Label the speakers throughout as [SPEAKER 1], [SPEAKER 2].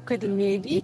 [SPEAKER 1] kadi meeɗi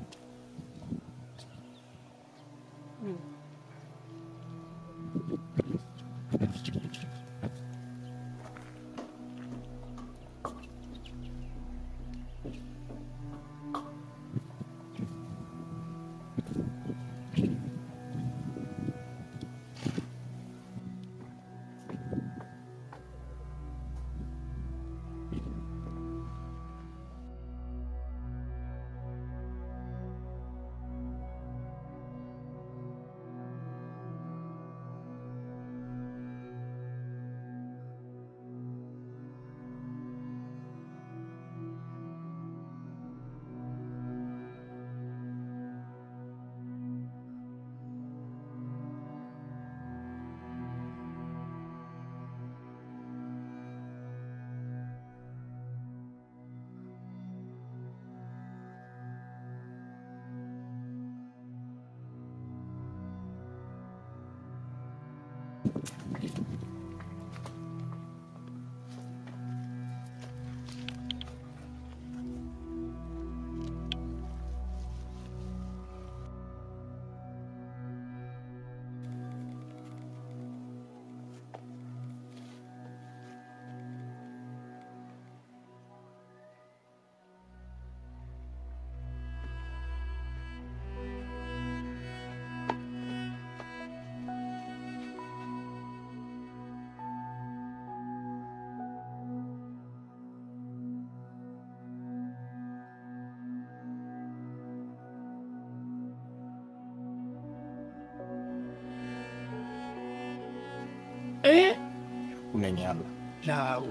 [SPEAKER 2] Unanyala.
[SPEAKER 1] law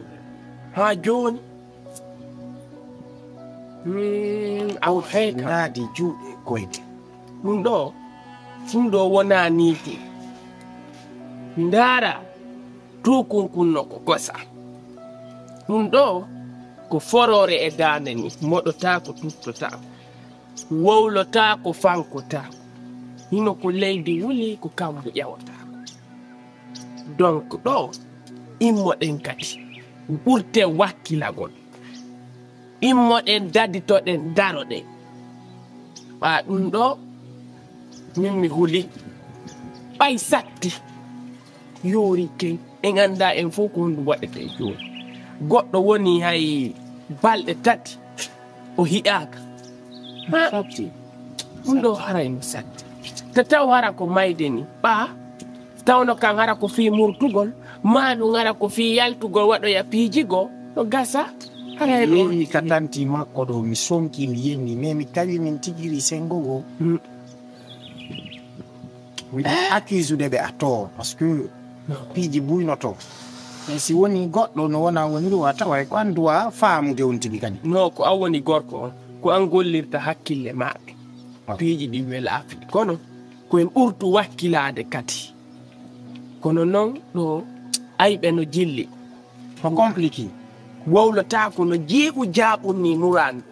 [SPEAKER 1] ha joni aw heyka
[SPEAKER 2] Naadi juuɗe koyde.
[SPEAKER 1] ɗum ɗo wona niiti ndaara tukunkunno ko gosa ɗum ɗo ko forore e dande ni moɗota ko tuttota wowlota ko fankota hino ko leydi wuli ko kambu ƴawata donc ɗo immoɗen kadi ɓurte wakkilagol immoɗen daditoɗen daroɗen ɓa ɗum ɗo min mi huli ɓay satti yoori ken en anda en fof ko honɗum waɗete joni goɗɗo woni hay balɗe tati o hiƴaka satti ɗum ɗo haray no satti to taw hara ko mayde ni ɓa tawno kan hara ko fi murtugol ma ɗum hara ko fi yaltugol waɗoya piijigo ɗo gasa haray ɗo
[SPEAKER 2] Yewi katanti makko ɗo mi sonki mi yenni mais mi tawi min tigiri sengogo. Mi accuse ɓe à tort parce que piiji buynoto. Mais si woni goɗɗo no wona woniru a tawa ko an duwa faamude on tigi kadi.
[SPEAKER 1] no ko an woni gorko on ko an gollirta hakkille maɓe piiji ɗi welaafi kono koyen ɓurtu wakkilade kadi kono noon ɗo ayɓe no jilli
[SPEAKER 2] Ko compliqué.
[SPEAKER 1] wowlota ko no jeeɓu jaaɓum ni nurandu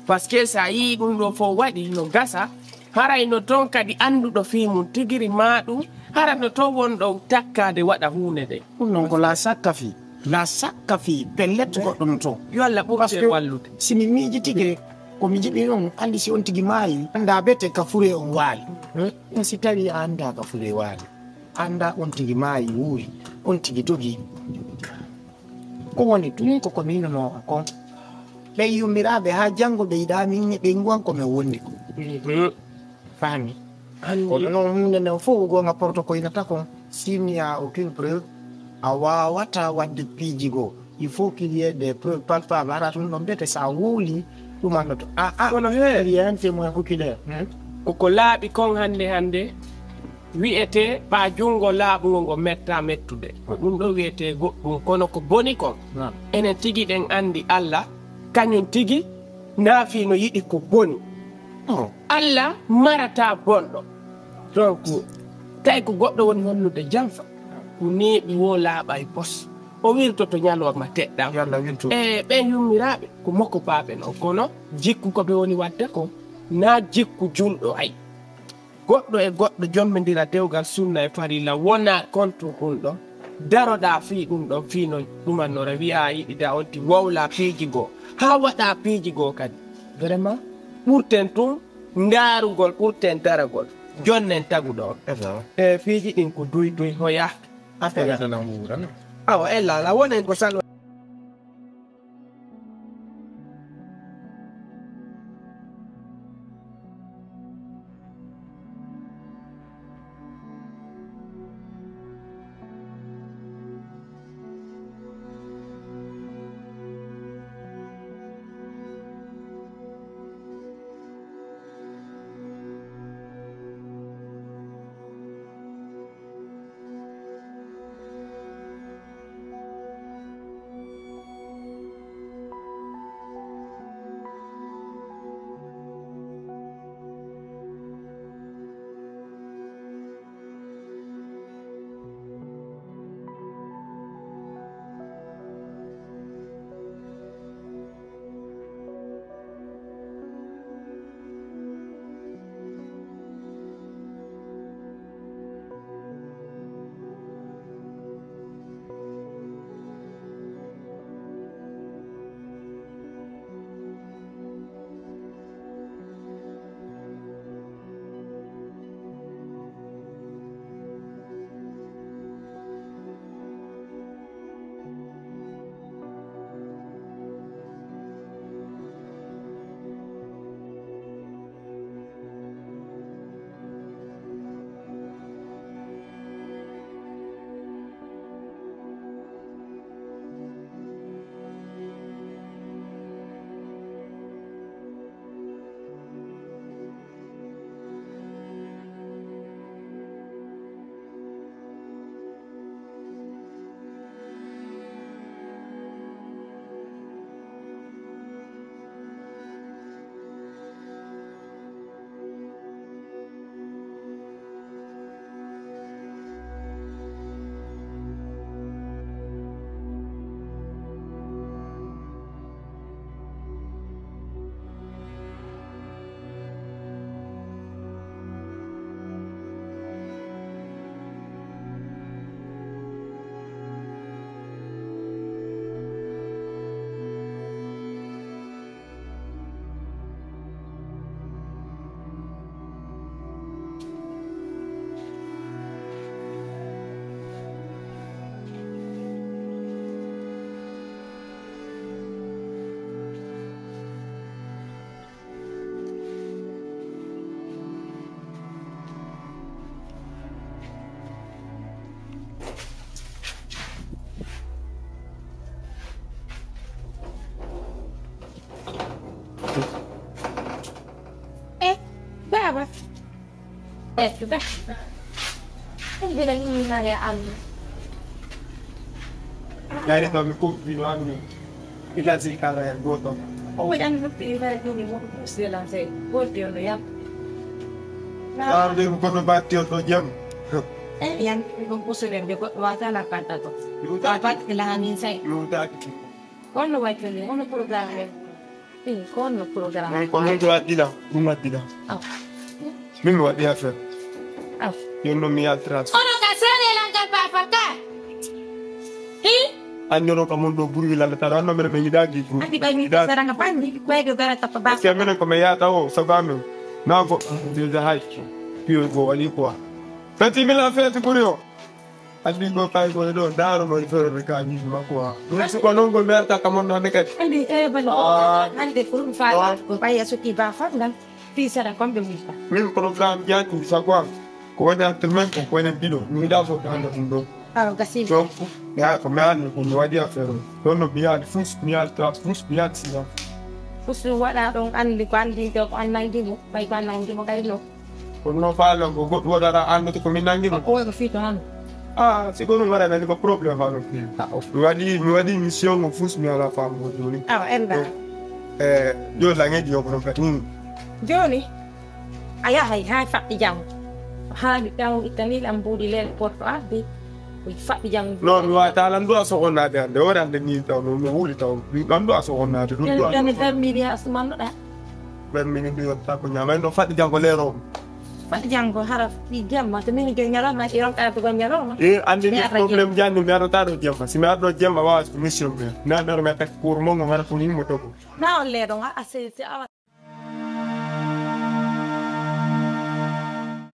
[SPEAKER 1] par ce que sa yii ɗum ɗo fof waɗi no gasa haray no toon kadi annduɗo fi mum tigiri ma ɗum hara no toon wonɗo takkade waɗa hunde nde
[SPEAKER 2] Ɗum noon ko la sakka fi. La sakka fi pellet goɗɗo no to.
[SPEAKER 1] yo Allah
[SPEAKER 2] Parce
[SPEAKER 1] ɓurte
[SPEAKER 2] que
[SPEAKER 1] wallude
[SPEAKER 2] si mi miiji tigi ko mi jiɓi on andi si on tigi maayi anda bete ka fure on waali. Mais si tawi a anda ka fure waali anda on tigi maayi wuuri on tigi dogi ko woni ɗum koko minono kon ɓe yummiraɓe ha janngo ɓe yiɗa min ɓe nguwan komin wondi ko faami kono noon hunde nden fof gonga porto ko inata kon s'il a aucune preuve a wawata wadde piijigo il faut qu'il y ait des preuves palpables ara ɗum ɗon bete sa wowli ɗum andoto
[SPEAKER 1] kono he
[SPEAKER 2] il y a un témoin oculaire
[SPEAKER 1] koko laaɓi kon hande wi'ete ɓa jungo laaɓugo ngo metta mettude ɗum ɗo wiyete goɗɗum kono ko boni kon enen tigi ɗen andi Allah kañum tigi naafi no yiɗi ko boni Allah marata bonɗo donc tawi ko goɗɗo woni hollude janfa ko neeɓi wo laaɓa e pos o wirtoto ñalowma teɗɗam
[SPEAKER 2] yalla wintu
[SPEAKER 1] e ɓen yummiraɓe ko makko paaɓe noon kono jikku koɓe woni wadde ko na jikku julɗo ay goɗɗo e goɗɗo jommidira dewgal sunna e farilla wona contre ɗum ɗon daroɗa fi ɗum ɗon fi no ɗumannora wiya yiɗida on ti wowla piiji goo ha waɗa piiji goo kadi vraiment pour tentum ndarugol pour tentaragol jonnen tagudo fiji din ko duy hoya
[SPEAKER 2] affaire na ngura no
[SPEAKER 1] awa ella la wonen ko sal
[SPEAKER 3] Baba. Sudah. Bilang saya
[SPEAKER 2] Dari kami kung binuang ilan si kara yang goto.
[SPEAKER 3] oh yang ngerti ibarat ini mau istilah saya buat dia ya.
[SPEAKER 2] Kalau dia bukan membati atau jam.
[SPEAKER 3] Yang kumpul yang dia buat wacana kata tu. Dapat kehilangan saya.
[SPEAKER 2] Luda.
[SPEAKER 3] Kono wajib kono program. Ini kono program.
[SPEAKER 2] Kono buat tidak, rumah tidak.
[SPEAKER 3] Oh.
[SPEAKER 2] Mimi buat dia fer.
[SPEAKER 3] Oh.
[SPEAKER 2] Yo no mi atrás.
[SPEAKER 3] Kono kasane langkah papa.
[SPEAKER 2] Anyo kamu do buru la tara no mere bengida gi.
[SPEAKER 3] Ati bagi sarang apa ni? Kue juga tak apa.
[SPEAKER 2] Sia mene come ya tawo sabame. Na go de Dhai. Pio go ali kwa. Tanti mi la fete kurio. Adi go pai go do daro no ifero ka ni ma kwa. Su ko non go merta kamo no ne ket.
[SPEAKER 3] Andi balo. Andi furu fa. Go pai asu ki ba fa dan bisa ra kombe musta.
[SPEAKER 2] Min program ya tu sa kwa. Ko na termen ko ne bilo. Mi da so ka ndo.
[SPEAKER 3] Ah, kasih.
[SPEAKER 2] So, ya kemarin aku nuai dia fer. Dono biar fus biar trap fus biar sih.
[SPEAKER 3] Pusu wala dong andi kwandi do online di mo. Pai online di mo kai lo.
[SPEAKER 2] Kono falo go go dara ando to minangi.
[SPEAKER 3] Oh, ko fito han.
[SPEAKER 2] Ah, secondo me non ho problema fare qui. Mi vadi in missione fus mi alla fam go doni.
[SPEAKER 3] Ah, enda.
[SPEAKER 2] Io la ngi dio pro ka.
[SPEAKER 3] Joni. Ayah hai fa jam. Ha di tang itali lambu di le porto abi. Fa jam.
[SPEAKER 2] No, mi va ta lando a sogonna de ora ande ni ta no mi wuli ta. Lando a sogonna de.
[SPEAKER 3] Dan dan media asmano da.
[SPEAKER 2] Ben mi ni ta ko nyama ndo fa jam ko lero.
[SPEAKER 3] Fa jam ko haraf di jam ma te mi ke nyara ma irong ka to nyara.
[SPEAKER 2] Ande ni problem jan mi aro ta do jam. Si mi aro jam ba wa mission me. Na na me ta kurmo ngara kuni mo to.
[SPEAKER 3] Na le dong a se